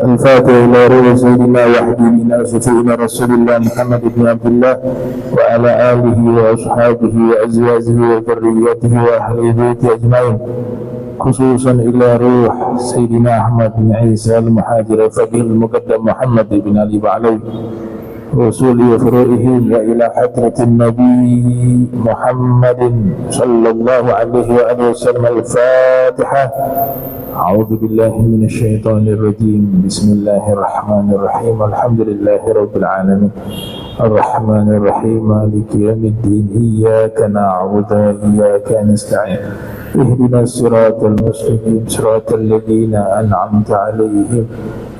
الفاتح إلى روح سيدنا وحبيبنا وشفيعنا رسول الله محمد بن عبد الله وعلى آله وأصحابه وأزواجه وذريته وأهل بيته أجمعين، خصوصا إلى روح سيدنا أحمد بن عيسى المهاجر الفقيه المقدم محمد بن علي بعلوي رسول وفروعهم، وإلى حضرة النبي محمد صلى الله عليه وآله وسلم. الفاتحة. أعوذ بالله من الشيطان الرجيم. بسم الله الرحمن الرحيم. الحمد لله رب العالمين الرحمن الرحيم مالك يوم الدين. إياك نعبد وإياك نستعين. اهدنا الصراط المستقيم صراط الذين أنعمت عليهم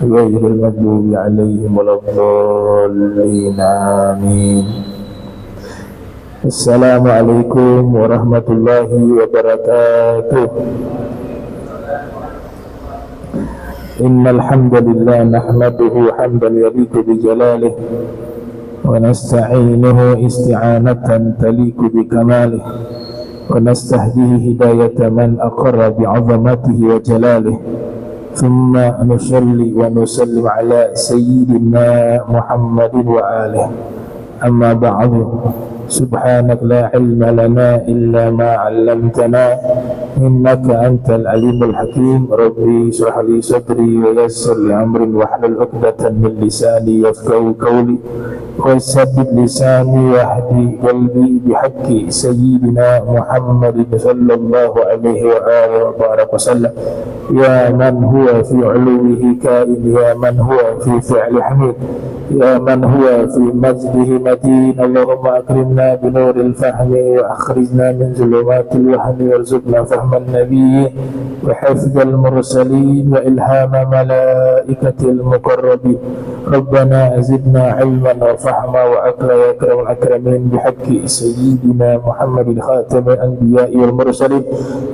غير المغضوب عليهم ولا الضالين. آمين. السلام عليكم ورحمة الله وبركاته. إن الحمد لله نحمده حمدا يليق بجلاله ونستعينه استعانة تليق بكماله ونستهديه هداية من أقر بعظمته وجلاله، ثم نصلي ونسلم على سيدنا محمد وآله. أما بعد، سبحانك لا علم لنا إلا ما علمتنا إنك أنت العليم الحكيم. ربي اشرح لي صدري ويسر لي أمري واحلل عقدة من لساني يفقهوا قولي وثبت لساني واهدي قلبي بحق سيدنا محمد صلى الله عليه وآله وبارك وسلم. يا من هو في علوه كائن، يا من هو في فعل حميد، يا من هو في مجده متين. اللهم أكرمنا بنور الفهم وأخرجنا من ظلمات الوهم وارزقنا فهم النبي وحفظ المرسلين وإلهام ملائكة المقربين. ربنا زدنا علما وفهما وعقلا يا أكرم الأكرمين بحق سيدنا محمد خاتم الأنبياء والمرسلين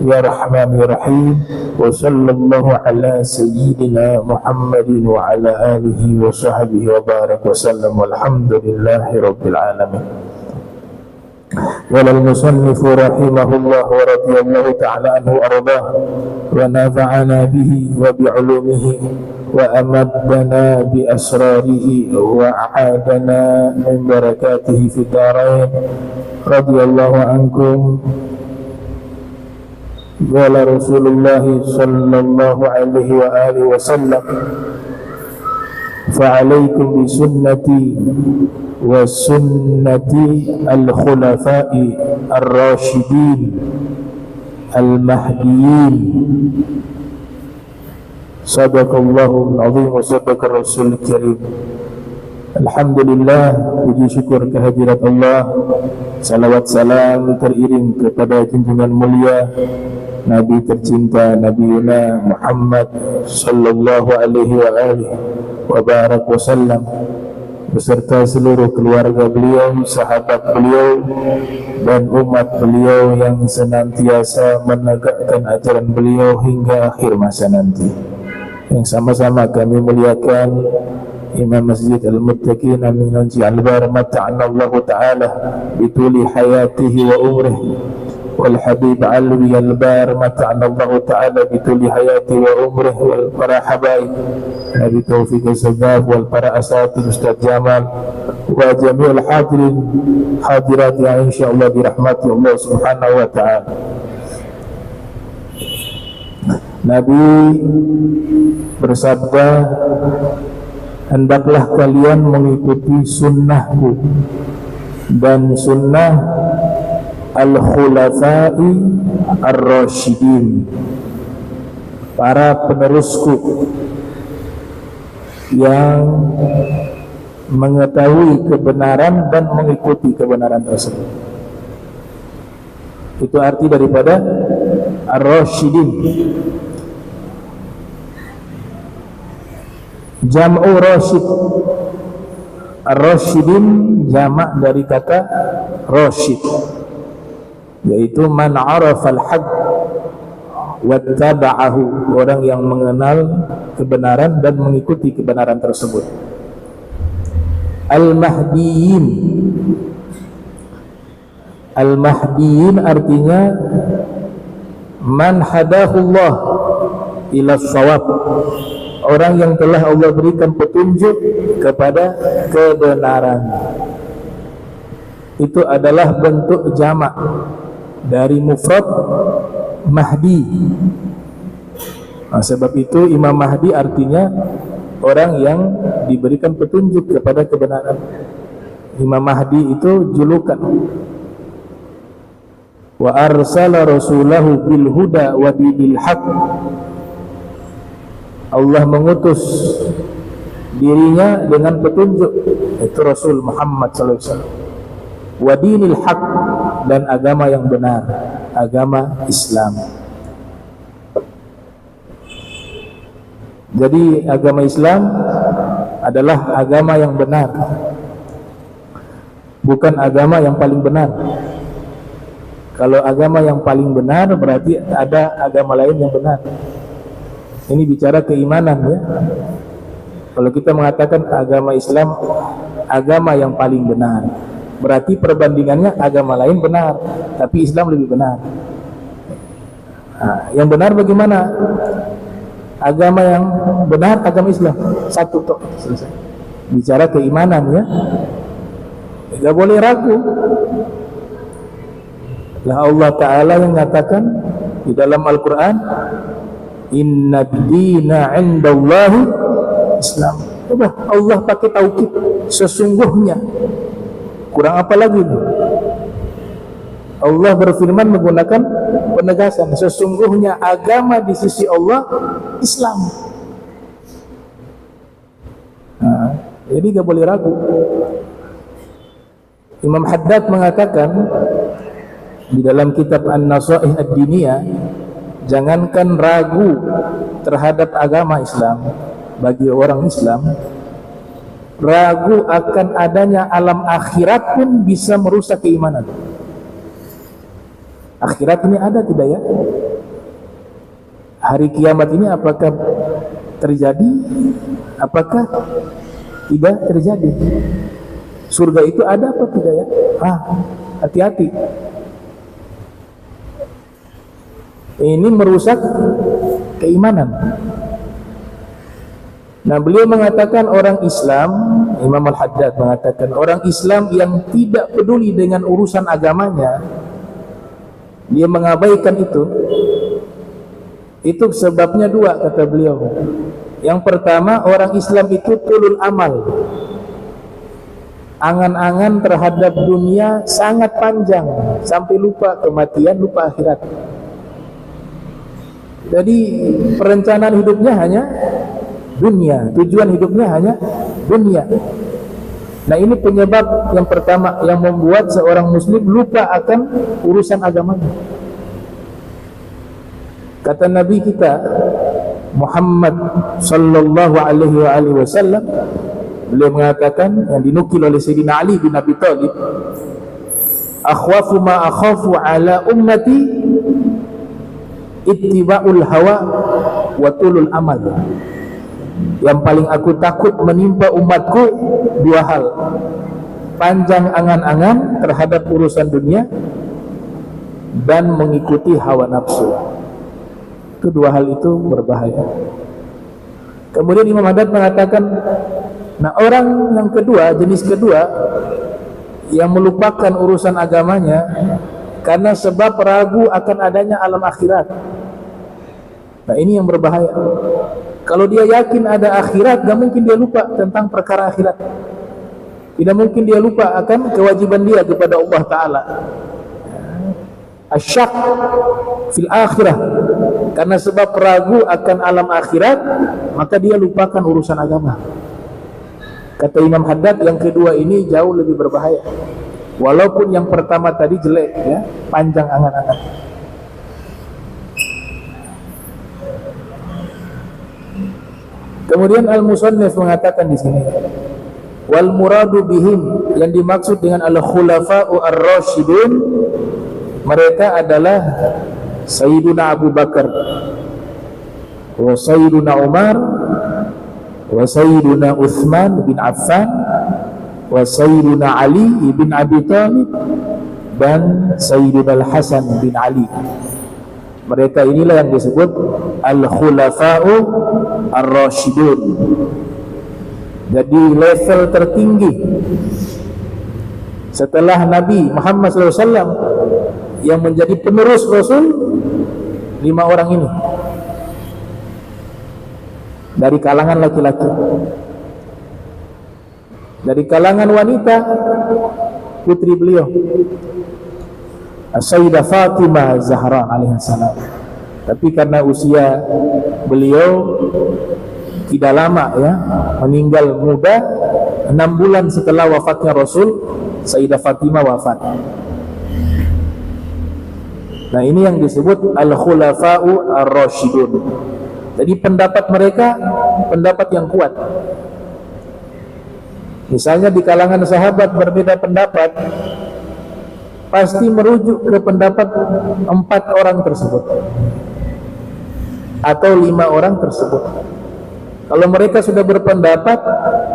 يا رحمن يا رحيم. وصلى الله على سيدنا محمد وعلى آله وصحبه وبارك وسلم والحمد لله رب العالمين. قال المصنف رحمه الله ورضي الله تعالى عنه وأرضاه ونفعنا به وبعلومه وأمدنا بأسراره وأعادنا من بركاته في الدارين. رضي الله عنكم. قال رسول الله صلى الله عليه وآله وسلم فعليكم بسنتي وسنة الخلفاء الراشدين المهديين. صدق الله العظيم وصدق الرسول الكريم. Alhamdulillah, puji syukur kehadirat Allah, salawat salam teriring kepada junjungan mulia Nabi tercinta Nabi Yuna Muhammad sallallahu alaihi wa alihi wa barak wasallam beserta seluruh keluarga beliau, sahabat beliau dan umat beliau yang senantiasa menegakkan ajaran beliau hingga akhir masa nanti. Yang sama-sama kami muliakan Imam Masjid Al-Muttaqin Amin Al-Bar mata'ana Allah Ta'ala bituli hayatihi wa umrih wal Habib Alwi Al-Bar mata'ana Allah Ta'ala bituli hayatihi wa umrih wal para habaib Nabi Taufiq Al-Sagaf wal para asatid Ustaz Jamal wa jami'ul hadirin hadirat yang insyaAllah dirahmati Allah Subhanahu wa Ta'ala. Nabi bersabda, hendaklah kalian mengikuti sunnahku dan sunnah al-khulafa'i ar-rasyidin, para penerusku yang mengetahui kebenaran dan mengikuti kebenaran tersebut. Itu arti daripada ar-rasyidin. Jam'u rasyid. Ar-rasyidin jamak dari kata rasyid, yaitu man arafal haq wattaba'ahu, orang yang mengenal kebenaran dan mengikuti kebenaran tersebut. Al-mahdiyin. Al-mahdiyin artinya man hadahullah ila shawab, orang yang telah Allah berikan petunjuk kepada kebenaran. Itu adalah bentuk jamak dari mufrad Mahdi. Sebab itu Imam Mahdi artinya orang yang diberikan petunjuk kepada kebenaran. Imam Mahdi itu julukan. Wa arsala rasulahu bil huda wa dinil haq. Allah mengutus dirinya dengan petunjuk, itu Rasul Muhammad SAW, wa dinil haq, dan agama yang benar, agama Islam. Jadi agama Islam adalah agama yang benar, bukan agama yang paling benar. Kalau agama yang paling benar berarti ada agama lain yang benar. Ini bicara keimanan ya. Kalau kita mengatakan agama Islam agama yang paling benar, berarti perbandingannya agama lain benar, tapi Islam lebih benar. Nah, yang benar bagaimana? Agama yang benar agama Islam, satu tok, selesai. Bicara keimanan ya, tidak boleh ragu. Lah Allah Ta'ala yang mengatakan Di dalam Al-Quran, inna dina indallahi Islam. Coba Allah pakai taukid, sesungguhnya. Kurang apa lagi? Allah berfirman menggunakan penegasan, sesungguhnya agama di sisi Allah Islam. Nah, jadi gak boleh ragu. Imam Haddad mengatakan di dalam kitab An-Nasaih Ad-Diniyah, jangankan ragu terhadap agama Islam, bagi orang Islam, ragu akan adanya alam akhirat pun bisa merusak keimanan. Akhirat ini ada tidak ya? Hari kiamat ini apakah terjadi? Apakah tidak terjadi? Surga itu ada apa tidak ya? Hati-hati. Ini merusak keimanan. Nah, beliau mengatakan orang Islam, Imam Al-Haddad mengatakan orang Islam yang tidak peduli dengan urusan agamanya, dia mengabaikan itu sebabnya dua, kata beliau. Yang pertama, orang Islam itu tulul amal, angan-angan terhadap dunia sangat panjang sampai lupa kematian, lupa akhirat. Jadi perencanaan hidupnya hanya dunia, tujuan hidupnya hanya dunia. Nah, ini penyebab yang pertama yang membuat seorang muslim lupa akan urusan agamanya. Kata Nabi kita Muhammad sallallahu alaihi wasallam, beliau mengatakan, yang dinukil oleh Sayyidina Ali bin Abi Thalib, akhwafu ma akhafu ala ummati ittiba'ul hawa wa tulul amal. Yang paling aku takut menimpa umatku dua hal: panjang angan-angan terhadap urusan dunia dan mengikuti hawa nafsu. Itu dua hal itu berbahaya. Kemudian Imam Haddad mengatakan, nah, orang yang kedua, jenis kedua, yang melupakan urusan agamanya karena sebab ragu akan adanya alam akhirat. Nah, ini yang berbahaya. Kalau dia yakin ada akhirat, gak mungkin dia lupa tentang perkara akhirat. Tidak mungkin dia lupa akan kewajiban dia kepada Allah Ta'ala. Asyak fil akhirah, karena sebab ragu akan alam akhirat, maka dia lupakan urusan agama. Kata Imam Haddad, yang kedua ini jauh lebih berbahaya. Walaupun yang pertama tadi jelek, ya, panjang angan-angan. Kemudian Al-Musannif mengatakan di sini, wal muradu bihim, yang dimaksud dengan al-khulafa'u ar-rasyidun, mereka adalah Sayyiduna Abu Bakar, wa Sayyiduna Umar, wa Sayyiduna Uthman bin Affan, wa Sayyiduna Ali bin Abi Thalib, dan Sayyiduna Al-Hasan bin Ali. Mereka inilah yang disebut Al-Khulafa'u Ar-Rashidun. Jadi level tertinggi setelah Nabi Muhammad SAW yang menjadi penerus Rasul, 5 orang ini dari kalangan laki-laki. Dari kalangan wanita, putri beliau Sayyidah Fatimah Zahra alaihissalam. Tapi karena usia beliau tidak lama, ya, meninggal muda, 6 bulan setelah wafatnya Rasul, Sayyidah Fatimah wafat. Nah, ini yang disebut Al-Khulafa'u Ar-Rashidun. Jadi pendapat mereka pendapat yang kuat. Misalnya di kalangan sahabat berbeda pendapat, pasti merujuk ke pendapat 4 orang tersebut atau 5 orang tersebut. Kalau mereka sudah berpendapat,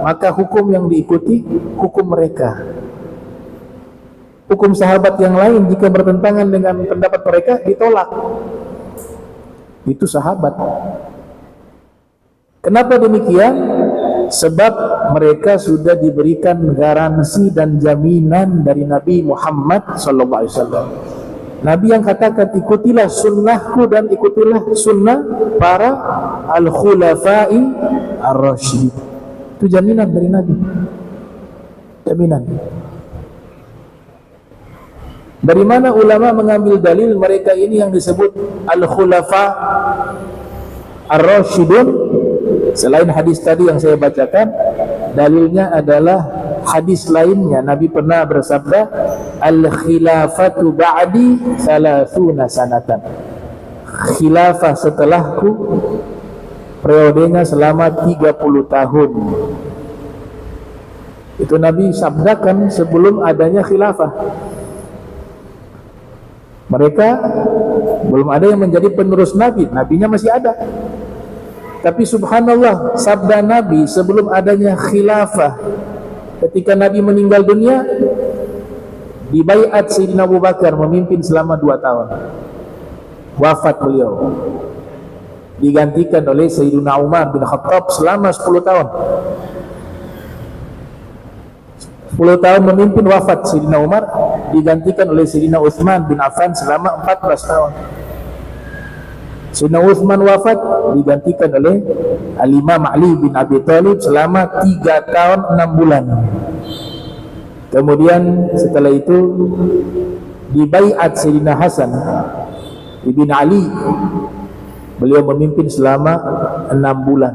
maka hukum yang diikuti hukum mereka. Hukum sahabat yang lain jika bertentangan dengan pendapat mereka ditolak. Itu sahabat. Kenapa demikian? Sebab mereka sudah diberikan garansi dan jaminan dari Nabi Muhammad SAW. Nabi yang katakan ikutilah sunnahku dan ikutilah sunnah para al-khulafai ar-rasyidin. Itu jaminan dari Nabi. Jaminan. Dari mana ulama mengambil dalil mereka ini yang disebut al-khulafa ar-rasyidun? Selain hadis tadi yang saya bacakan, dalilnya adalah hadis lainnya. Nabi pernah bersabda, al-khilafatu ba'di 30 sanatan. Khilafah setelahku periodenya selama 30 tahun. Itu Nabi sabdakan sebelum adanya khilafah. Mereka belum ada yang menjadi penerus Nabi, Nabinya masih ada. Tapi subhanallah, sabda Nabi sebelum adanya khilafah, ketika Nabi meninggal dunia, dibaiat Sayyidina Abu Bakar memimpin selama 2 tahun. Wafat beliau, digantikan oleh Sayyidina Umar bin Khattab selama 10 tahun. 10 tahun memimpin, wafat Sayyidina Umar, digantikan oleh Sayyidina Utsman bin Affan selama 14 tahun. Sayyidina Utsman wafat, digantikan oleh Al-Imam Ali bin Abi Thalib selama 3 tahun 6 bulan. Kemudian setelah itu dibaiat Sayyidina Hasan ibn Ali, beliau memimpin selama 6 bulan.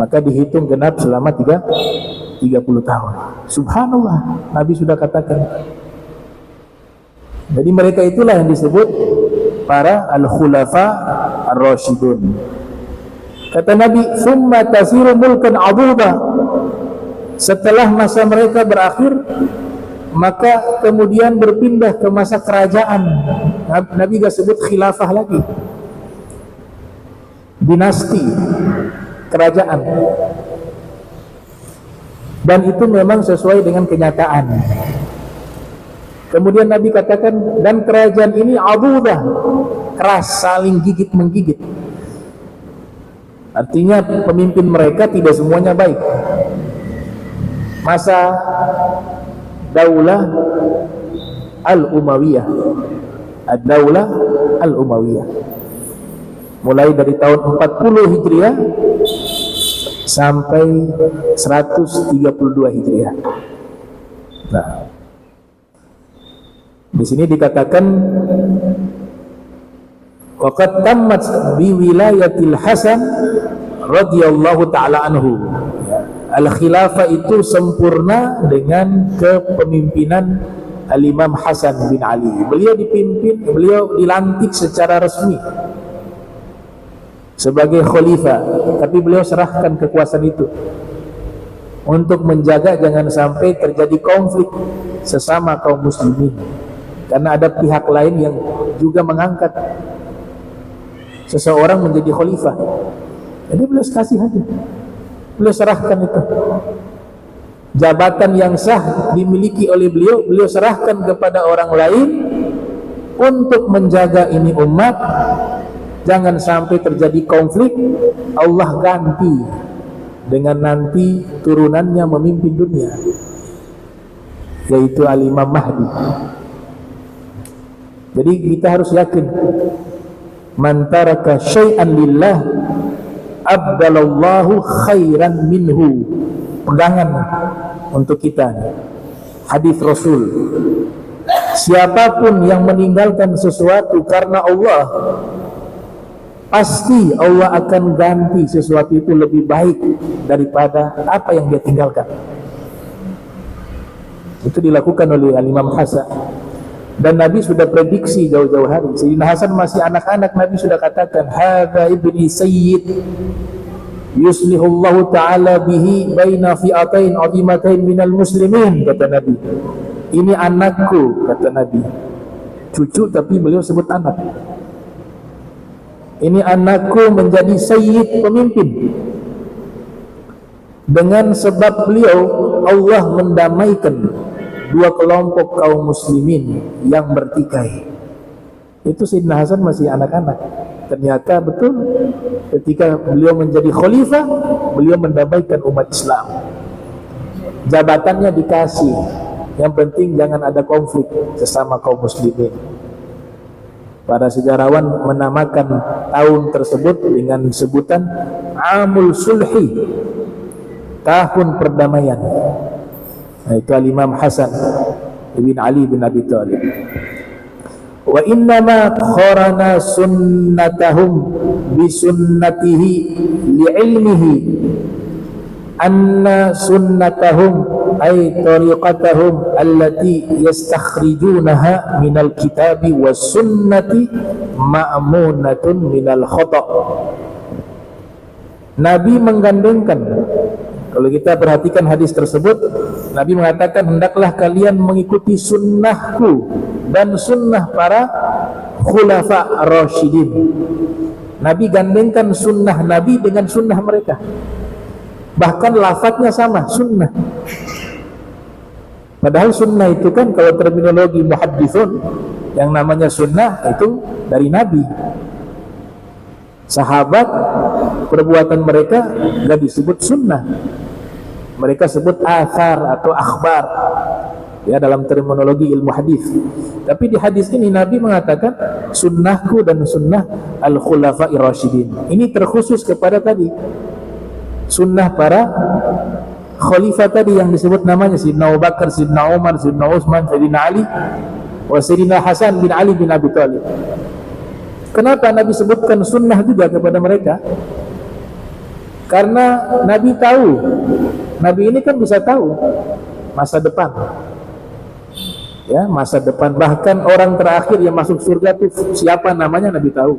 Maka dihitung genap selama 30 tahun. Subhanallah, Nabi sudah katakan. Jadi mereka itulah yang disebut para al-khulafa ar-rasyidun. Kata Nabi, "Tsumma tasiru mulkan 'adhuba." Setelah masa mereka berakhir, maka kemudian berpindah ke masa kerajaan. Nabi gak sebut khilafah lagi, dinasti, kerajaan. Dan itu memang sesuai dengan kenyataan. Kemudian Nabi katakan, dan kerajaan ini adudah, keras, saling gigit menggigit. Artinya pemimpin mereka tidak semuanya baik. Masa Daulah Al-Umayyah, Ad-Daulah Al-Umayyah, mulai dari tahun 40 Hijriah sampai 132 Hijriah. Nah, di sini dikatakan waqad tammat bi wilayatil Hasan radhiyallahu taala anhu. Al-khilafah itu sempurna dengan kepemimpinan Al-Imam Hasan bin Ali. Beliau dilantik secara resmi sebagai khalifah, tapi beliau serahkan kekuasaan itu untuk menjaga jangan sampai terjadi konflik sesama kaum muslimin, karena ada pihak lain yang juga mengangkat seseorang menjadi khalifah. Jadi beliau kasih aja, beliau serahkan itu jabatan yang sah dimiliki oleh beliau, beliau serahkan kepada orang lain untuk menjaga ini umat. Jangan sampai terjadi konflik, Allah ganti dengan nanti turunannya memimpin dunia, yaitu Al-Imam Mahdi. Jadi kita harus yakin, man taraka syai'an lillah abdalallahu khairan minhu. Pegangan untuk kita, hadis Rasul, siapapun yang meninggalkan sesuatu karena Allah, pasti Allah akan ganti sesuatu itu lebih baik daripada apa yang dia tinggalkan. Itu dilakukan oleh Al-Imam Hasan. Dan Nabi sudah prediksi jauh-jauh hari. Sayyidina Hasan masih anak-anak, Nabi sudah katakan, hadza ibni sayyid yuslihullahu ta'ala bihi baina fi'atain 'azimatain minal muslimin, kata Nabi. Ini anakku, kata Nabi. Cucu tapi beliau sebut anak. Ini anakku menjadi sayyid, pemimpin. Dengan sebab beliau Allah mendamaikan dua kelompok kaum muslimin yang bertikai. Itu Sayyidina Hasan masih anak-anak. Ternyata betul ketika beliau menjadi khalifah, beliau mendamaikan umat Islam. Jabatannya dikasih, yang penting jangan ada konflik sesama kaum muslimin. Para sejarawan menamakan tahun tersebut dengan sebutan Amul Sulhi, tahun perdamaian. Itu Al-Imam Hasan bin Ali bin Abi Thalib. Wa innama qarana sunnatahum bi sunnatihi li'ilmihi anna sunnatahum ay tariqatahum allati yastakhrijunaha minal kitabi was sunnati ma'munatun minal khata'. Nabi menggandengkan, kalau kita perhatikan hadis tersebut, Nabi mengatakan hendaklah kalian mengikuti sunnahku dan sunnah para khulafa rasyidin. Nabi gandengkan sunnah Nabi dengan sunnah mereka, bahkan lafadznya sama, sunnah. Padahal sunnah itu kan kalau terminologi muhaddithun, yang namanya sunnah itu dari Nabi. Sahabat, perbuatan mereka gak disebut sunnah, mereka sebut athar atau akhbar, ya, dalam terminologi ilmu hadis. Tapi di hadis ini Nabi mengatakan sunnahku dan sunnah al-khulafa'i rasyidin. Ini terkhusus kepada tadi sunnah para khalifah tadi yang disebut namanya Sayyidina Abu Bakar, Sayyidina Umar, Sayyidina Utsman, Sayyidina Ali, wa Sayyidina Hasan bin Ali bin Abi Thalib. Kenapa Nabi sebutkan sunnah juga kepada mereka? Karena Nabi tahu, Nabi ini kan bisa tahu masa depan, ya, masa depan. Bahkan orang terakhir yang masuk surga itu siapa namanya Nabi tahu.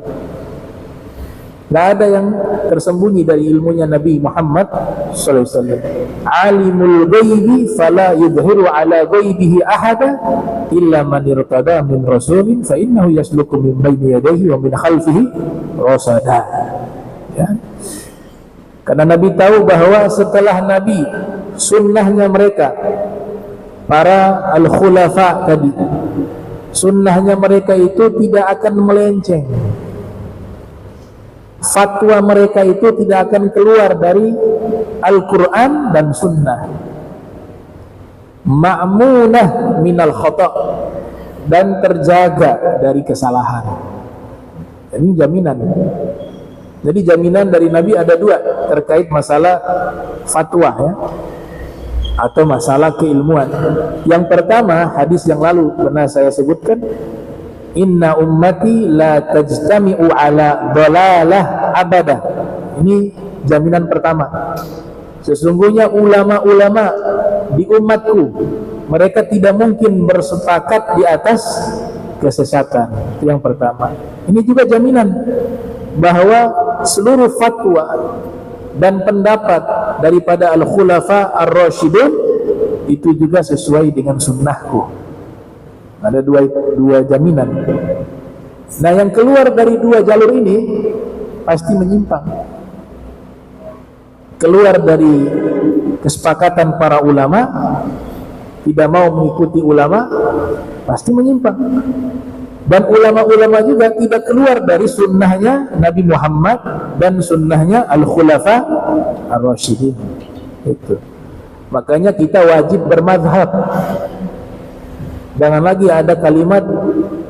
Gak ada yang tersembunyi dari ilmunya Nabi Muhammad SAW. Alimul ghaibi fala yudhiru ala ghaibihi ahada illa man irtada min rasulin fa innahu yasluku min baini yadayhi wa min khalfihi rasada. Ya. Karena Nabi tahu bahwa setelah Nabi, sunnahnya mereka para al-khulafa tadi, sunnahnya mereka itu tidak akan melenceng. Fatwa mereka itu tidak akan keluar dari Al-Quran dan Sunnah. Ma'munah minal khata', dan terjaga dari kesalahan. Ini jaminan. Jadi jaminan dari Nabi ada dua terkait masalah fatwa, ya, atau masalah keilmuan. Yang pertama, hadis yang lalu pernah saya sebutkan, inna ummati la tajtami'u ala dhalalah abada. Ini jaminan pertama. Sesungguhnya ulama-ulama di umatku, mereka tidak mungkin bersepakat di atas kesesatan. Itu yang pertama. Ini juga jaminan bahwa seluruh fatwa dan pendapat daripada al-khulafa ar-rasyidun itu juga sesuai dengan sunnahku. Ada dua jaminan. Nah, yang keluar dari dua jalur ini pasti menyimpang. Keluar dari kesepakatan para ulama, tidak mau mengikuti ulama, pasti menyimpang. Dan ulama-ulama juga tidak keluar dari sunnahnya Nabi Muhammad dan sunnahnya al-khulafa ar-rasyidin. Itu. Makanya kita wajib bermadhab. Jangan lagi ada kalimat,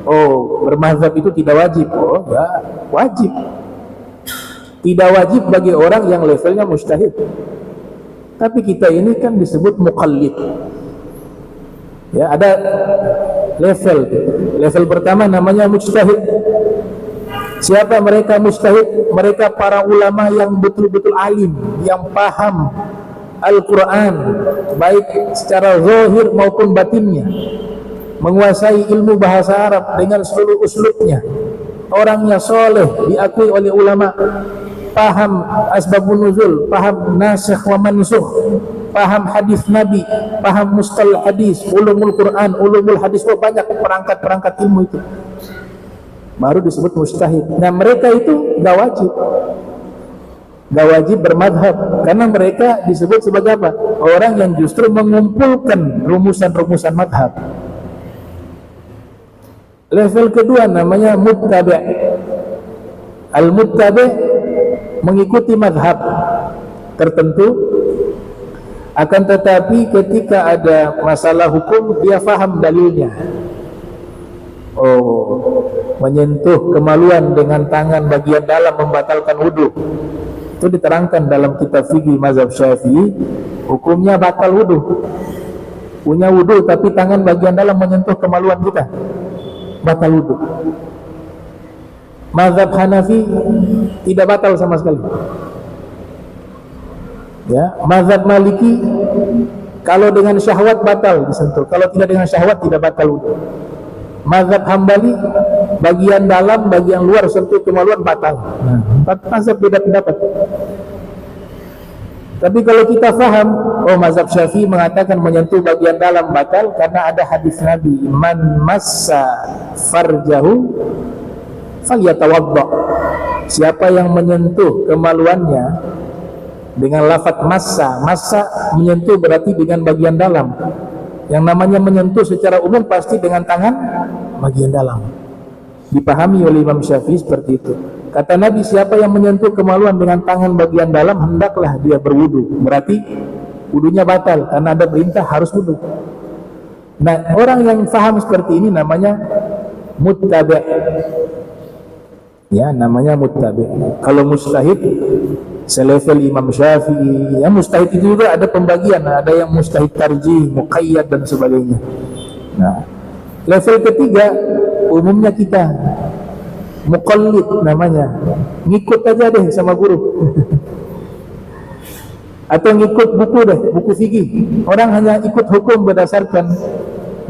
oh, bermazhab itu tidak wajib. Oh, ya, wajib. Tidak wajib bagi orang yang levelnya mujtahid. Tapi kita ini kan disebut muqallid. Ya, ada level. Level pertama namanya mujtahid. Siapa mereka mujtahid? Mereka para ulama yang betul-betul alim, yang paham Al-Quran, baik secara zahir maupun batinnya, menguasai ilmu bahasa Arab dengan seluruh uslubnya, orangnya soleh, diakui oleh ulama, paham asbabun nuzul, paham nasikh wa mansukh, paham hadis Nabi, paham mustalah hadis, ulumul Quran, ulumul hadis, oh, banyak perangkat-perangkat ilmu itu, baru disebut mujtahid. Nah, mereka itu gak wajib bermadhab, karena mereka disebut sebagai apa? Orang yang justru mengumpulkan rumusan-rumusan madhab. Level kedua namanya muttabi'. Al-muttabi' mengikuti madhab tertentu, akan tetapi ketika ada masalah hukum dia faham dalilnya. Oh, menyentuh kemaluan dengan tangan bagian dalam membatalkan wudu. Itu diterangkan dalam kitab fikih mazhab Syafi'i, hukumnya batal wudu. Punya wudu tapi tangan bagian dalam menyentuh kemaluan kita, batal wudu. Mazhab Hanafi tidak batal sama sekali. Ya, mazhab Maliki kalau dengan syahwat batal disentuh, kalau tidak dengan syahwat tidak batal wudu. Mazhab Hambali bagian dalam, bagian luar sentuh kemaluan batal. Mazhab beda pendapat. Tapi kalau kita faham, oh mazhab Syafi'i mengatakan menyentuh bagian dalam batal karena ada hadis Nabi, man massa farjahu falyatawadda. Siapa yang menyentuh kemaluannya dengan lafaz massa menyentuh berarti dengan bagian dalam. Yang namanya menyentuh secara umum pasti dengan tangan bagian dalam. Dipahami oleh Imam Syafi'i seperti itu. Kata Nabi, siapa yang menyentuh kemaluan dengan tangan bagian dalam, hendaklah dia berwudu. Berarti wudunya batal karena ada perintah harus wudu. Nah, orang yang faham seperti ini namanya muttabi'. Ya, namanya muttabi'. Kalau mustahid selevel Imam Syafi'i, ya mustahid itu juga ada pembagian, ada yang mustahid tarjih, muqayyad dan sebagainya. Nah, level ketiga umumnya kita muqallid namanya, ngikut aja deh sama guru atau ngikut buku deh, buku fikih. Orang hanya ikut hukum berdasarkan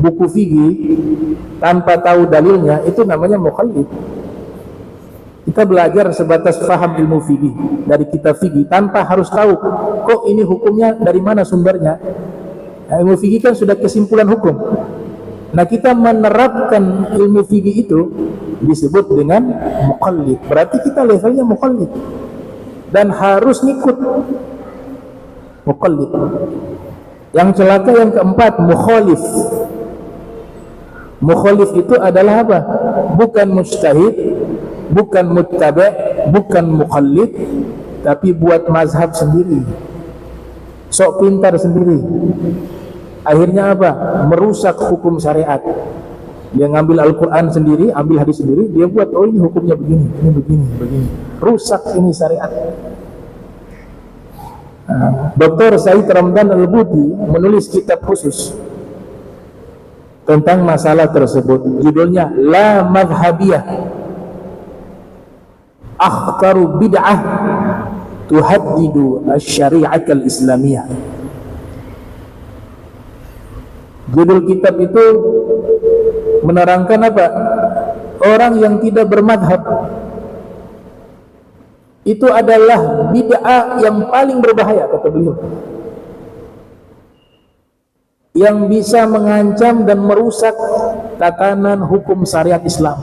buku fikih tanpa tahu dalilnya, itu namanya muqallid. Kita belajar sebatas faham ilmu fikih dari kitab fikih tanpa harus tahu kok ini hukumnya dari mana sumbernya. Nah, ilmu fikih kan sudah kesimpulan hukum. Nah, kita menerapkan ilmu fikih itu disebut dengan muqallid. Berarti kita levelnya muqallid dan harus ngikut muqallid. Yang celaka yang keempat, mukhalif. Mukhalif itu adalah apa? Bukan mujtahid, bukan muttabi', bukan muqallid, tapi buat mazhab sendiri, sok pintar sendiri. Akhirnya apa? Merusak hukum syariat. Dia ngambil Al-Quran sendiri, ambil hadis sendiri, dia buat, oh ini hukumnya begini, ini begini, begini. Rusak ini syariat. Dr. Said Ramdan Al-Buti menulis kitab khusus tentang masalah tersebut. Judulnya La Madhabiyah, akhtaru bid'ah tuhaddidu asy-syari'at al-islamiyah. Judul kitab itu menerangkan apa? Orang yang tidak bermadhab itu adalah bid'ah yang paling berbahaya, kata beliau, yang bisa mengancam dan merusak tatanan hukum syariat Islam.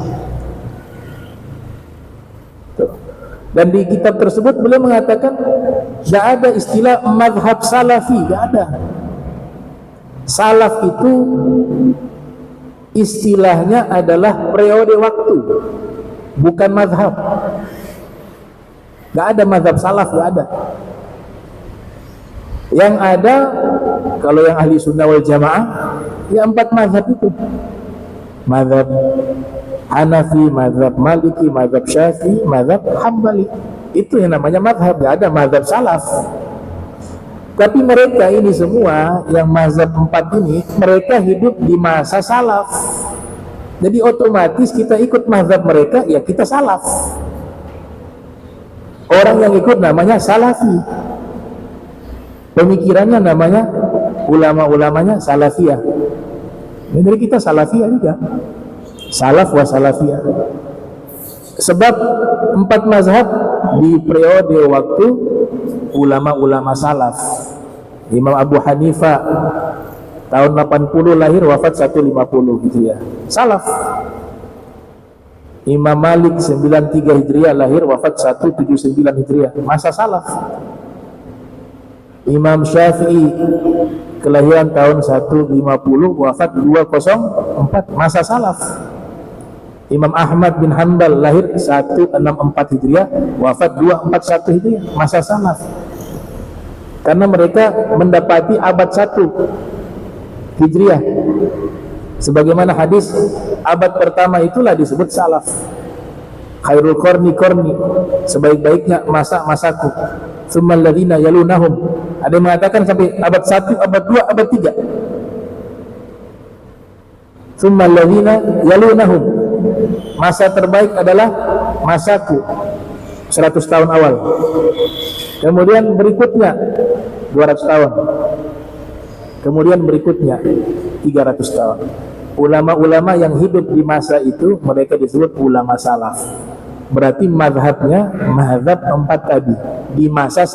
Dan di kitab tersebut beliau mengatakan tidak ada istilah madhab salafi, tidak ada. Salaf itu istilahnya adalah periode waktu, bukan madhab. Tidak ada madhab salaf, tidak ada. Yang ada, kalau yang ahli sunnah wal jamaah, ya 4 madhab itu. Madhab Hanafi, madhab Maliki, madhab Syafi'i, madhab Hambali. Itu yang namanya madhab, tidak ada madhab salaf. Tapi mereka ini semua yang mazhab 4 ini, mereka hidup di masa salaf. Jadi otomatis kita ikut mazhab mereka, ya kita salaf. Orang yang ikut namanya salafi. Pemikirannya namanya, ulama-ulamanya salafiyah. Jadi kita salafiyah juga. Salaf wa salafiyah. Sebab 4 mazhab di periode waktu ulama-ulama salaf. Imam Abu Hanifah tahun 80 lahir, wafat 150 gitu ya, salaf. Imam Malik 93 Hijriah lahir, wafat 179 Hijriah, masa salaf. Imam Syafi'i kelahiran tahun 150, wafat 204, masa salaf. Imam Ahmad bin Hanbal lahir 164 Hijriah, wafat 241 Hijriah, masa salaf. Karena mereka mendapati abad 1 Hijriah. Sebagaimana hadis abad pertama itulah disebut salaf. Khairul qarni qarni, sebaik-baiknya masa-masaku. Tsummal ladzina yalunahum. Ada yang mengatakan sampai abad 1, abad 2, abad 3. Tsummal ladzina yalunahum. Masa terbaik adalah masaku, 100 tahun awal. Kemudian berikutnya 200 tahun. Kemudian berikutnya 300 tahun. Ulama-ulama yang hidup di masa itu mereka disebut ulama salaf. Berarti mazhabnya mazhab 4 tadi di masa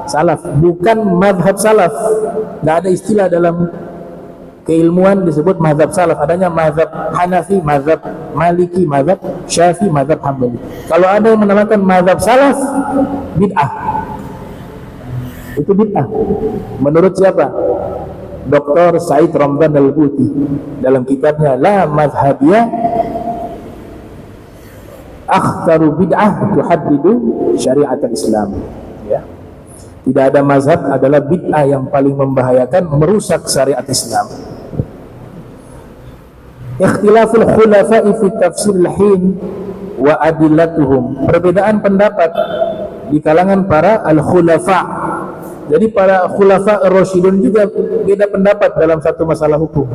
salaf, bukan mazhab salaf. Nggak ada istilah dalam keilmuan disebut mazhab salaf. Adanya mazhab Hanafi, mazhab Maliki, mazhab Syafi'i, mazhab Hambali. Kalau ada yang menamakan mazhab salaf, bid'ah. Itu bid'ah. Menurut siapa? Dr. Said Ramdan Al-Buti dalam kitabnya La Mazhabiyah Akhtaru Bid'ah Tuhaddidu Syariat Al-Islam. Ya. Tidak ada mazhab adalah bid'ah yang paling membahayakan, merusak syariat Islam. Ikhtilaful khulafa'i fi tafsir al-hin wa adillatuhum. Perbedaan pendapat di kalangan para al-khulafa. Jadi para khulafa ar-rasyidun juga beda pendapat dalam satu masalah hukum.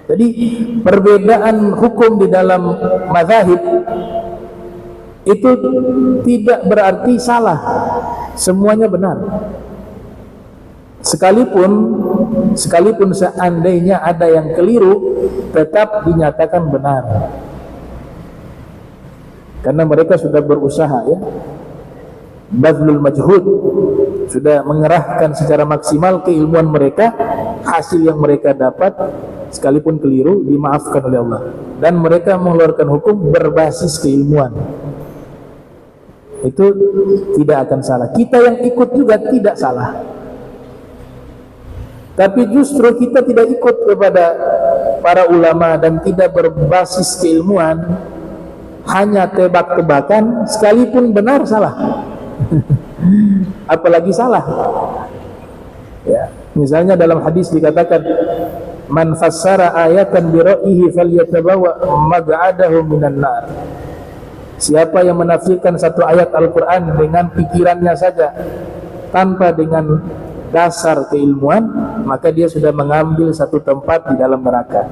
Jadi perbedaan hukum di dalam mazahib itu tidak berarti salah. Semuanya benar. Sekalipun seandainya ada yang keliru, tetap dinyatakan benar. Karena mereka sudah berusaha, ya. Badlul majhud, sudah mengerahkan secara maksimal keilmuan mereka. Hasil yang mereka dapat sekalipun keliru dimaafkan oleh Allah, dan mereka mengeluarkan hukum berbasis keilmuan. Itu tidak akan salah. Kita yang ikut juga tidak salah, tapi justru kita tidak ikut kepada para ulama dan tidak berbasis keilmuan, hanya tebak-tebakan, sekalipun benar salah. Apalagi salah, ya. Misalnya dalam hadis dikatakan, man fassara ayatan bi ra'yihi falyatabawa maq'adahu minan nar. Siapa yang menafsirkan satu ayat Al-Quran dengan pikirannya saja, tanpa dengan dasar keilmuan, maka dia sudah mengambil satu tempat di dalam neraka.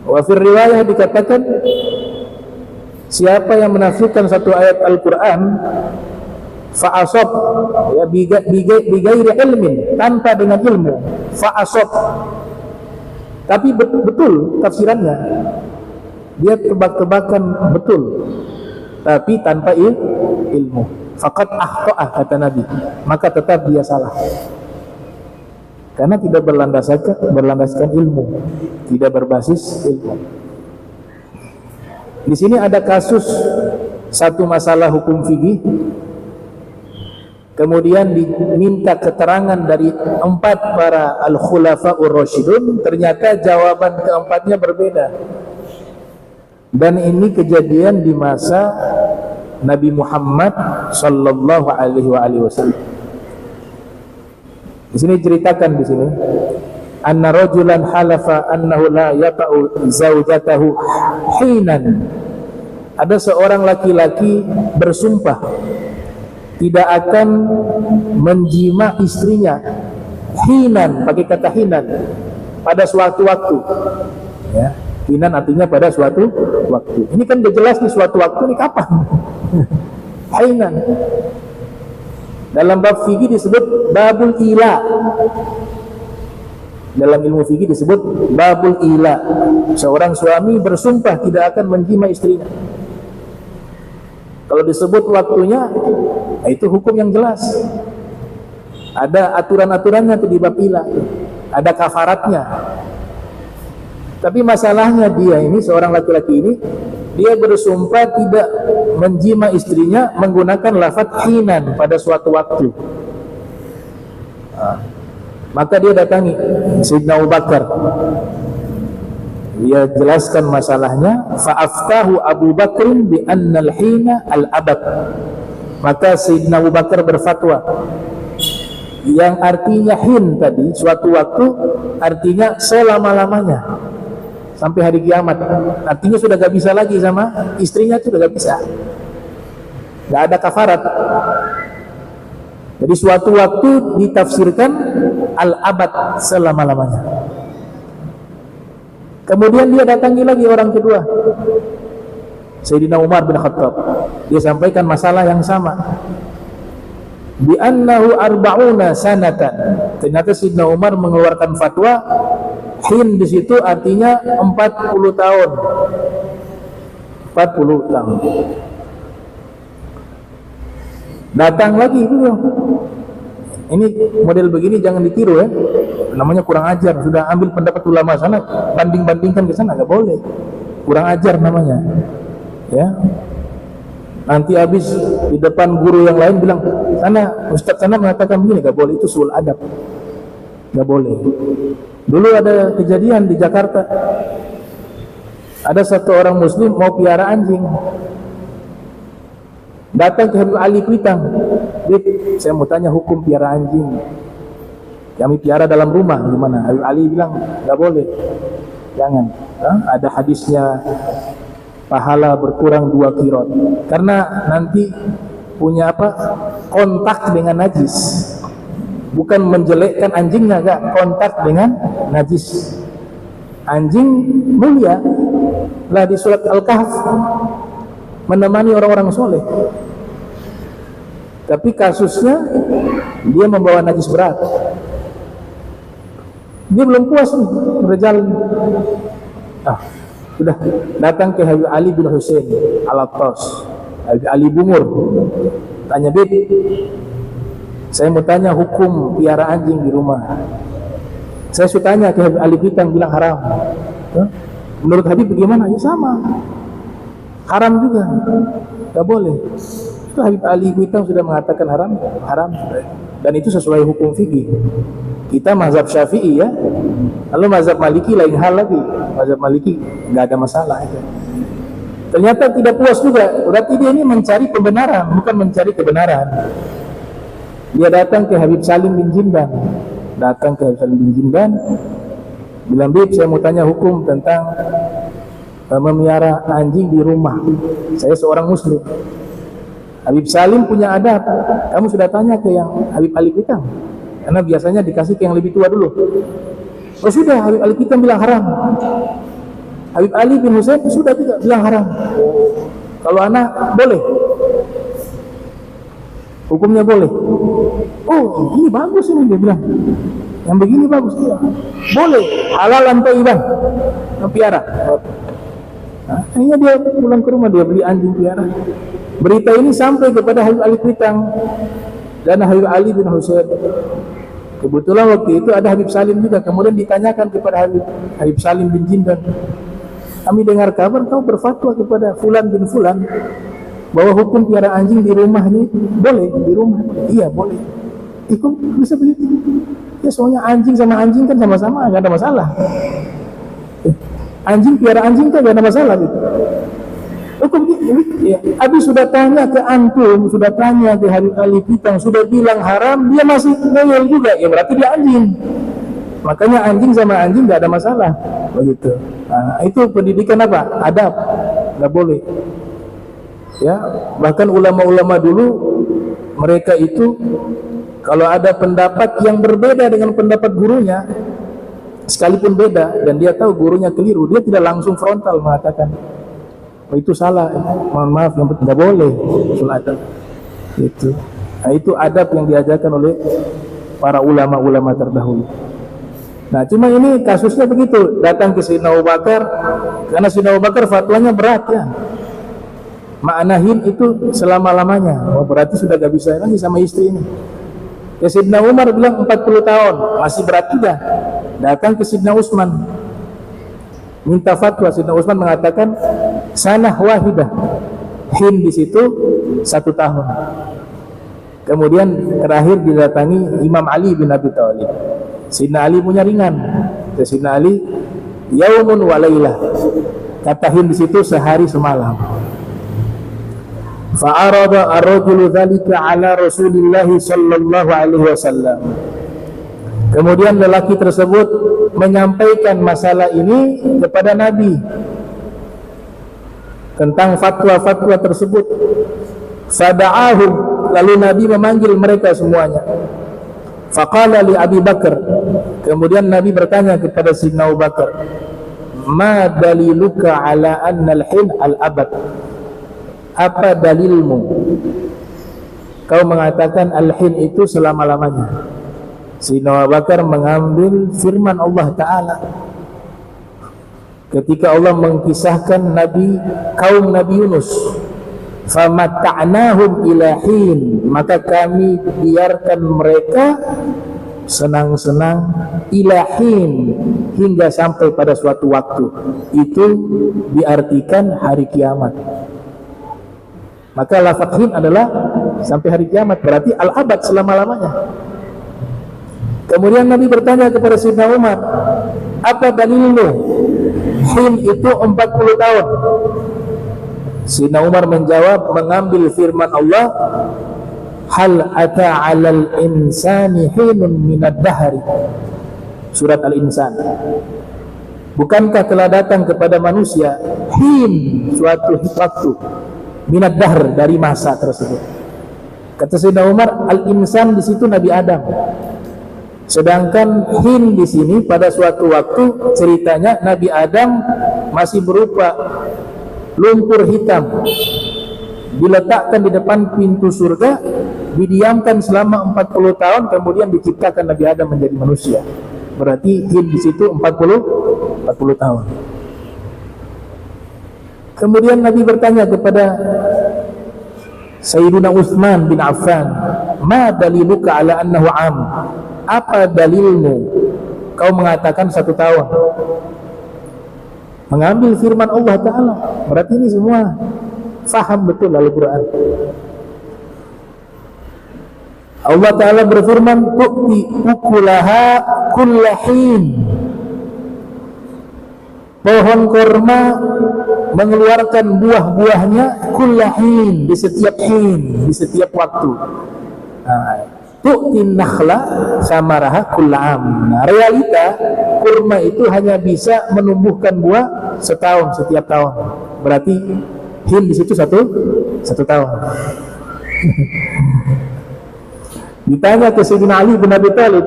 Wa fi riwayah dikatakan, siapa yang menafsirkan satu ayat Al-Quran fa'asab, ya, bigairi ilmin, tanpa dengan ilmu, fa'asab, tapi betul tafsirannya, dia tebak-tebakan betul, tapi tanpa ilmu, faqad akhta'a, kata Nabi, maka tetap dia salah, karena tidak berlandaskan ilmu, tidak berbasis ilmu. Di sini ada kasus satu masalah hukum fikih. Kemudian diminta keterangan dari 4 para al-khulafa'ur rasyidun, ternyata jawaban keempatnya berbeda. Dan ini kejadian di masa Nabi Muhammad sallallahu alaihi wasallam. Di sini ceritakan di sini, anna rajulan halafa annahu la yata'u zaujatahu hinan. Ada seorang laki-laki bersumpah tidak akan menjima istrinya, hinan, pakai kata hinan, pada suatu waktu, ya. Hinan artinya pada suatu waktu. Ini kan udah jelas nih suatu waktu, ini kapan? Hinan. Dalam bab fikih disebut babul ila. Dalam ilmu fikih disebut babul ila. Seorang suami bersumpah tidak akan menjima istrinya. Kalau disebut waktunya, itu hukum yang jelas. Ada aturan-aturannya di bab ila, ada kafaratnya. Tapi masalahnya dia ini, seorang laki-laki ini, dia bersumpah tidak menjima istrinya menggunakan lafaz hinan pada suatu waktu. Maka dia datangi Sayyidina Abu Bakar. Dia jelaskan masalahnya, fa'aftahu Abu Bakrin bi annal hina al-abad. Maka Sayyidina Abu Bakar berfatwa, Yang artinya hin tadi, suatu waktu, artinya selama-lamanya sampai hari kiamat. Artinya sudah gak bisa lagi sama istrinya, sudah gak bisa, gak ada kafarat. Jadi suatu waktu ditafsirkan al-abad, selama-lamanya. Kemudian dia datangi lagi orang kedua, Sayyidina Umar bin Khattab. Dia sampaikan masalah yang sama, bi annahu arba'una sanatan. Ternyata Sayyidina Umar mengeluarkan fatwa hin di situ artinya 40 tahun. 40 tahun. Datang lagi beliau. Ini model begini jangan ditiru ya. Namanya kurang ajar. Sudah ambil pendapat ulama sana, banding-bandingkan ke sana, enggak boleh. Kurang ajar namanya. Ya. Nanti habis di depan guru yang lain bilang, sana ustaz sana mengatakan begini, enggak boleh, itu suul adab. Enggak boleh. Dulu ada kejadian di Jakarta. Ada satu orang muslim mau piara anjing. Datang ke Habib Ali Kuitang. Saya mau tanya hukum piara anjing. Kami piara dalam rumah gimana? Habib Ali bilang enggak boleh. Jangan. Ada hadisnya, pahala berkurang 2 qirot. Karena nanti punya apa? Kontak dengan najis. Bukan menjelekkan anjingnya, enggak, kontak dengan najis. Anjing mulia lah di surat Al-Kahf menemani orang-orang soleh. Tapi kasusnya dia membawa najis berat. Dia belum puas nih berjalan. Sudah datang ke Habib Ali bin Husain Al-Attas, Habib Ali Bungur. Tanya, Bib, saya mau tanya hukum piara anjing di rumah. Saya sudah tanya ke Habib Ali Kuitang, bilang haram. Menurut Habib bagaimana? Ya sama, haram juga, tidak boleh. Itu Habib Ali Kuitang sudah mengatakan haram, haram. Dan itu sesuai hukum fikih. Kita mazhab Syafi'i ya. Lalu mazhab Maliki lain hal lagi. Mazhab Maliki nggak ada masalah itu. Ternyata tidak puas juga. Berarti dia ini mencari pembenaran, bukan mencari kebenaran. Dia datang ke Habib Salim bin Jindan. Datang ke Habib Salim bin Jindan, bilang, Bib, saya mau tanya hukum tentang memelihara anjing di rumah. Saya seorang muslim. Habib Salim punya adab. Kamu sudah tanya ke yang Habib Ali Kuitang? Karena biasanya dikasih ke yang lebih tua dulu. Oh sudah, Habib Ali Kuitang bilang haram. Habib Ali bin Husain sudah tidak bilang haram. Kalau anak boleh, hukumnya boleh. Oh ini bagus ini, dia bilang. Yang begini bagus, dia boleh, halalan thayyiban, piara. Akhirnya dia pulang ke rumah, dia beli anjing piara. Berita ini sampai kepada Habib Ali Kuitang dan Habib Ali bin Husain. Kebetulan waktu itu ada Habib Salim juga. Kemudian ditanyakan kepada Habib Salim bin Jindan, kami dengar kabar kau berfatwa kepada Fulan bin Fulan bahwa hukum piara anjing di rumah ini boleh, di rumah. Iya boleh. Kok bisa begitu? Ya soalnya anjing sama anjing kan sama-sama, nggak ada masalah. Anjing piara anjing kan nggak ada masalah gitu. Hukum ya. Habis sudah tanya ke antum, sudah tanya ke Habib Ali Kuitang, sudah bilang haram, dia masih ngeyel juga. Ya berarti dia anjing. Makanya anjing sama anjing nggak ada masalah, begitu. Nah, itu pendidikan apa? Adab, nggak boleh. Ya, bahkan ulama-ulama dulu mereka itu kalau ada pendapat yang berbeda dengan pendapat gurunya, sekalipun beda dan dia tahu gurunya keliru, dia tidak langsung frontal mengatakan, oh itu salah, mohon maaf, yang tidak boleh usul adab. Itu. Nah, itu adab yang diajarkan oleh para ulama-ulama terdahulu. Nah, cuma ini kasusnya begitu, datang ke Sayyidina Abu Bakar, karena Sayyidina Abu Bakar fatwanya berat ya. Ma'anahin itu selama-lamanya. Oh, berarti sudah gak bisa lagi sama istri ini. Ya Sayyidina Umar bilang 40 tahun, masih berat juga. Datang ke Sayyidina Utsman, minta fatwa. Sayyidina Utsman mengatakan sanah wahidah, hin di situ 1 tahun. Kemudian terakhir didatangi Imam Ali bin Abi Thalib. Sayyidina Ali punya ringan. Sayyidina Ali yaumun wa lailah, kata hin di situ sehari semalam. Fa'arada ar-rajulu dzalika ala Rasulillah sallallahu alaihi wasallam. Kemudian lelaki tersebut menyampaikan masalah ini kepada Nabi tentang fatwa-fatwa tersebut. Fada'ahum, lalu Nabi memanggil mereka semuanya. Faqala li Abi Bakar, kemudian Nabi bertanya kepada Sayyidina Abu Bakar, ma daliluka ala anna al-hin al-abad? Apa dalilmu kau mengatakan al-hin itu selama-lamanya? Sayyidina Abu Bakar mengambil firman Allah Ta'ala ketika Allah mengkisahkan kaum Nabi Yunus, famatta'nahum ila hin, maka kami biarkan mereka senang-senang ila hin, hingga sampai pada suatu waktu. Itu diartikan hari kiamat. Maka lafaz hin adalah sampai hari kiamat, berarti al-abad, selama-lamanya. Kemudian Nabi bertanya kepada Sayyidina Umar, apa dalilmu? Hin itu 40 tahun. Sayyidina Umar menjawab, mengambil firman Allah, hal ata 'alal insani hinun minad dahri, surat Al-Insan. Bukankah telah datang kepada manusia hin, suatu waktu, minad dahr, dari masa tersebut. Kata Sayyidina Umar, Al-Insan di situ Nabi Adam. Sedangkan hin di sini pada suatu waktu ceritanya Nabi Adam masih berupa lumpur hitam, diletakkan di depan pintu surga, didiamkan selama 40 tahun, kemudian diciptakan Nabi Adam menjadi manusia. Berarti hin di situ 40 tahun. Kemudian Nabi bertanya kepada Sayyidina Utsman bin Affan, ma daliluka ala annahu am? Apa dalilmu kau mengatakan 1 tahun? Mengambil firman Allah Ta'ala. Berarti ini semua faham betul Al-Quran. Allah Ta'ala berfirman, tu'ti ukulaha kullahin. Pohon korma mengeluarkan buah-buahnya kullahin, di setiap hin, di setiap waktu. Tu'tin nakhla samaraha kulla'am. Nah, realita kurma itu hanya bisa menumbuhkan buah setahun, setiap tahun. Berarti hin di situ satu tahun. Ditanya ke Sayyidina Ali bin Abi Thalib,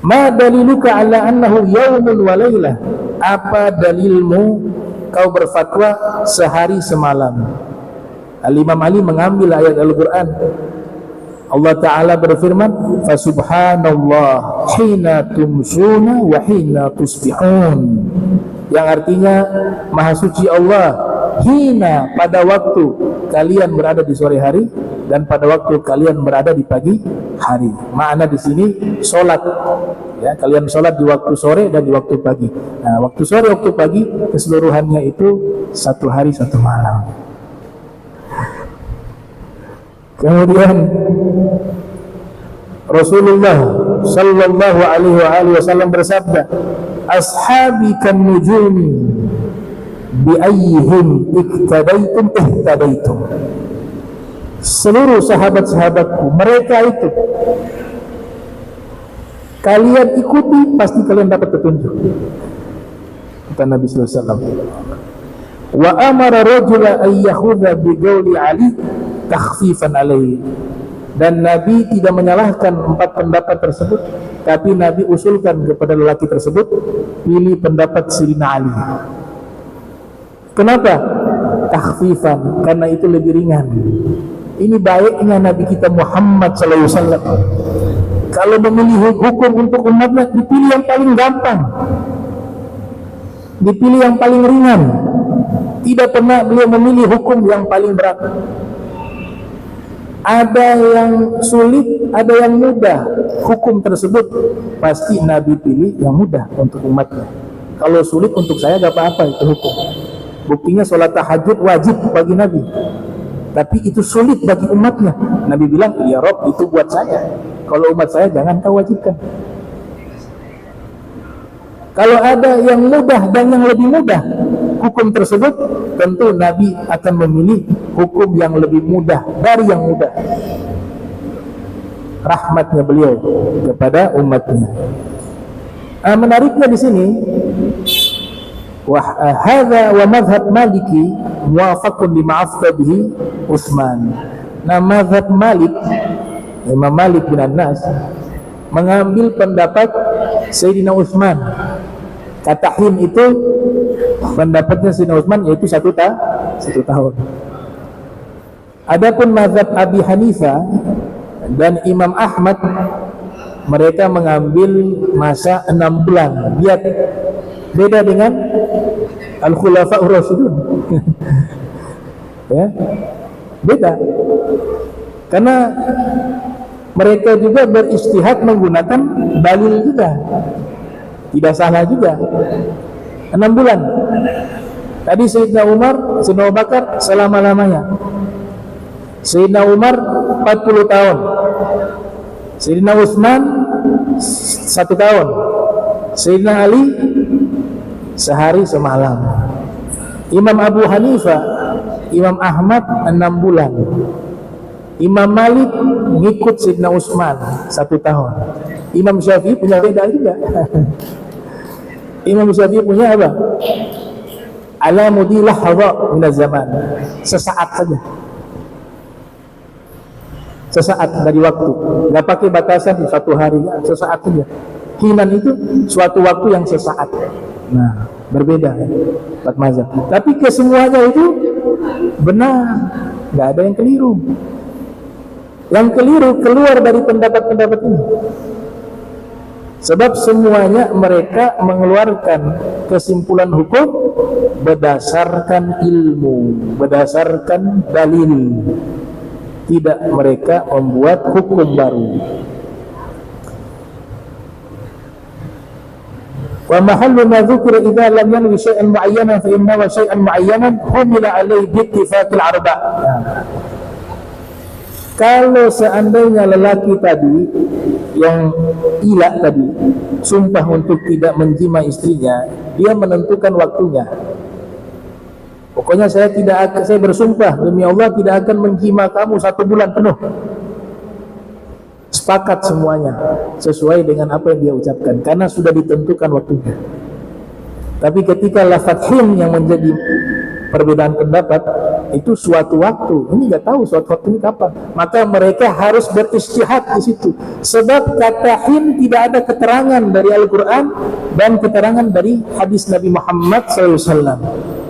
ma daliluka ala annahu yaumun wa lailah? Apa dalilmu kau berfatwa sehari semalam? Al-Imam Ali mengambil ayat Al-Quran. Allah Ta'ala berfirman, fasubhanallah hina tumsuna wa hina tusbihun, yang artinya maha suci Allah hina, pada waktu kalian berada di sore hari, dan pada waktu kalian berada di pagi hari. Makna di sini sholat, ya, kalian sholat di waktu sore dan di waktu pagi. Nah, waktu sore, waktu pagi, keseluruhannya itu 1 hari 1 malam. Kemudian Rasulullah sallallahu alaihi wasallam bersabda, ashabi kan nujumi bi ayyihim iktadaitum ihtadaitum. Seluruh sahabat-sahabatku, mereka itu kalian ikuti, pasti kalian dapat petunjuk, kata Nabi sallallahu alaihi wasallam. Wa amara rajula ay yakhudha bi qawli Ali takhfifan alaihi, dan Nabi tidak menyalahkan 4 pendapat tersebut, tapi Nabi usulkan kepada lelaki tersebut, pilih pendapat Sayyidina Ali. Kenapa? Takhfifan, karena itu lebih ringan. Ini baiknya Nabi kita Muhammad sallallahu alaihi wasallam. Kalau memilih hukum untuk umatnya, dipilih yang paling gampang, dipilih yang paling ringan. Tidak pernah beliau memilih hukum yang paling berat. Ada yang sulit, ada yang mudah. Hukum tersebut pasti Nabi pilih yang mudah untuk umatnya. Kalau sulit untuk saya gak apa-apa itu hukum. Buktinya sholat tahajud wajib bagi Nabi, tapi itu sulit bagi umatnya. Nabi bilang, ya Rob, itu buat saya. Kalau umat saya jangan kau wajibkan. Kalau ada yang mudah dan yang lebih mudah, hukum tersebut, tentu Nabi akan memilih hukum yang lebih mudah dari yang mudah. Rahmatnya beliau kepada umatnya. Menariknya di sini, hadza wa madhhab Maliki muwafaqun lima afdha bihi Utsman. Nah, mazhab Malik, Imam Malik bin Anas, mengambil pendapat Sayyidina Utsman. Katahin itu pendapatnya Sayyidina Utsman, yaitu satu tahun. Adapun mazhab Abi Hanifah dan Imam Ahmad, mereka mengambil masa 6 bulan. Lihat, beda dengan Al-Khulafa'ur Rasyidun. Ya, beda. Karena mereka juga beristihad menggunakan dalil juga, tidak salah juga. 6 bulan. Tadi Sayyidina Umar, Sayyidina Abu Bakar selama-lamanya. Sayyidina Umar 40 tahun, Sayyidina Utsman 1 tahun, Sayyidina Ali sehari semalam, Imam Abu Hanifah, Imam Ahmad 6 bulan, Imam Malik ngikut Sayyidina Utsman 1 tahun. Imam Syafi'i punya beda juga. Imam Syafi'i punya apa? Ala mudi lahadha minaz zaman, sesaat saja, sesaat dari waktu, nggak pakai batasan 1 hari, sesaat saja. Hinan itu suatu waktu yang sesaat. Nah, berbeda ya, empat mazhab. Tapi kesemuanya itu benar, nggak ada yang keliru. Yang keliru keluar dari pendapat-pendapat ini. Sebab semuanya mereka mengeluarkan kesimpulan hukum berdasarkan ilmu, berdasarkan dalil. Tidak mereka membuat hukum baru. Wa mahallu ma dzukira idza lam yanwi syai'an mu'ayyanan fa inna wa syai'an mu'ayyanan humila alaihi bi ittifaqil arba'. Kalau seandainya lelaki tadi yang ila tadi sumpah untuk tidak menjima istrinya, dia menentukan waktunya. Pokoknya saya bersumpah demi Allah tidak akan menjima kamu 1 bulan penuh. Sepakat semuanya sesuai dengan apa yang dia ucapkan karena sudah ditentukan waktunya. Tapi ketika lafaz him yang menjadi perbedaan pendapat itu suatu waktu, ini nggak tahu suatu waktu ini kapan, maka mereka harus beristihad di situ. Sebab kata him tidak ada keterangan dari Al-Quran dan keterangan dari hadis Nabi Muhammad SAW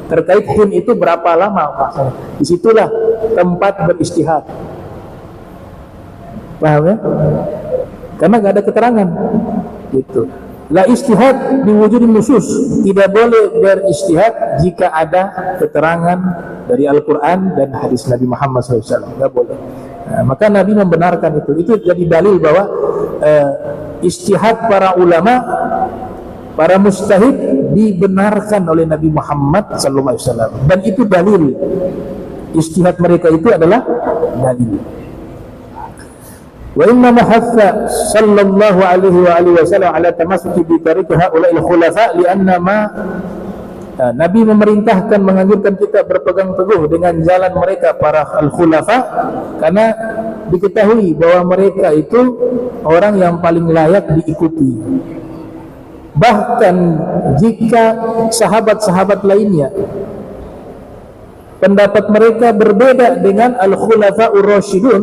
terkait him itu berapa lama maksudnya. Disitulah tempat beristihad. Paham ya? Karena nggak ada keterangan gitu. La istihad diwujudin nusus, tidak boleh beristihad jika ada keterangan dari Al-Quran dan hadis Nabi Muhammad SAW, nggak boleh. Nah, maka Nabi membenarkan itu jadi dalil bahwa istihad para ulama, para mujtahid dibenarkan oleh Nabi Muhammad SAW, dan itu dalil. Istihad mereka itu adalah dalil. Wa inna mahatha sallallahu alaihi wa alihi wasallam ala tamassuki bi tariqi haula'il khulafa li'anna ma Nabi memerintahkan, menganjurkan kita berpegang teguh dengan jalan mereka para al-khulafa karena diketahui bahwa mereka itu orang yang paling layak diikuti. Bahkan jika sahabat-sahabat lainnya pendapat mereka berbeda dengan al-khulafa'ur rasyidun,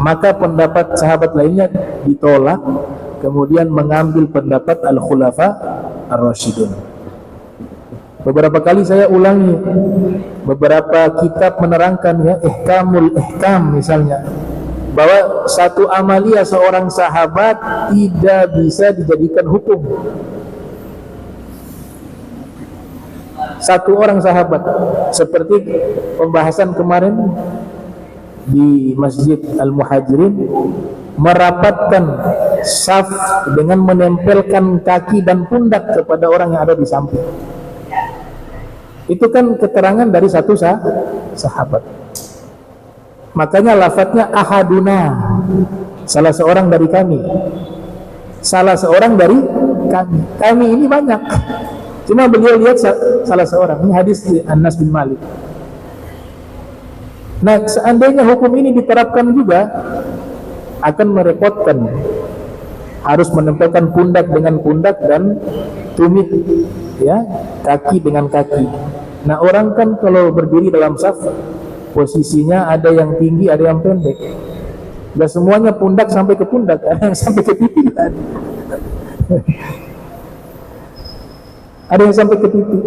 maka pendapat sahabat lainnya ditolak, kemudian mengambil pendapat al-khulafa ar-rasyidun. Beberapa kali saya ulangi, beberapa kitab menerangkan ya, ihkamul ihkam misalnya, bahwa satu amalia seorang sahabat tidak bisa dijadikan hukum. Satu orang sahabat, seperti pembahasan kemarin di Masjid Al-Muhajirin, merapatkan saf dengan menempelkan kaki dan pundak kepada orang yang ada di samping. Itu kan keterangan dari satu sahabat. Makanya lafadznya ahaduna, salah seorang dari kami. Salah seorang dari kami. Kami ini banyak. Cuma beliau lihat salah seorang, ini hadis Anas bin Malik. Nah, seandainya hukum ini diterapkan juga, akan merepotkan. Harus menempelkan pundak dengan pundak dan tumit, ya, kaki dengan kaki. Nah, orang kan kalau berdiri dalam saf, posisinya ada yang tinggi, ada yang pendek. Dan semuanya pundak sampai ke pundak, ada yang sampai ke pipi. Ada yang sampai ke pipi.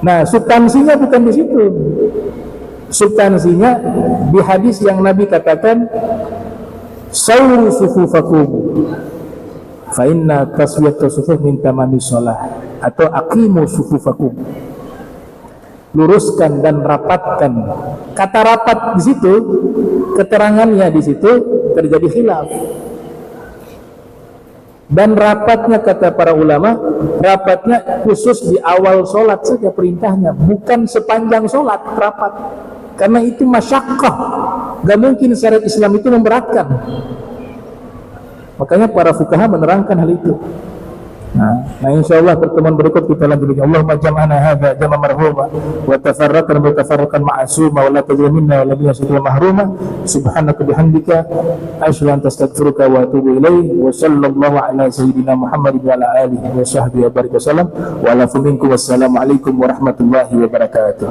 Nah, substansinya bukan di situ. Substansinya di hadis yang Nabi katakan, "Sawwu sufufakum fa inna taswiyatu sufuf min tamamis shalah," atau aqimu sufufakum. Luruskan dan rapatkan. Kata rapat di situ, keterangannya di situ terjadi khilaf. Dan rapatnya, kata para ulama, rapatnya khusus di awal sholat saja perintahnya, bukan sepanjang sholat rapat, karena itu masyaqqah, gak mungkin syariat Islam itu memberatkan. Makanya para fuqaha menerangkan hal itu. Nah, insyaallah pertemuan berikut kita lanjutkan. Allahumma jam'ana hadza jam'an marhuma wa tafarraqna mutafarriqan ma'suma wa la taj'al minna wa la minna mahruma. Subhanaka bihamdika asyhadu an la ilaha illa anta astaghfiruka wa atubu ilaik. Wa sallallahu ala sayyidina Muhammad wa ala alihi wa sahbihi wa barik wasallam. Wa ala minkum wassalamu alaikum warahmatullahi wabarakatuh.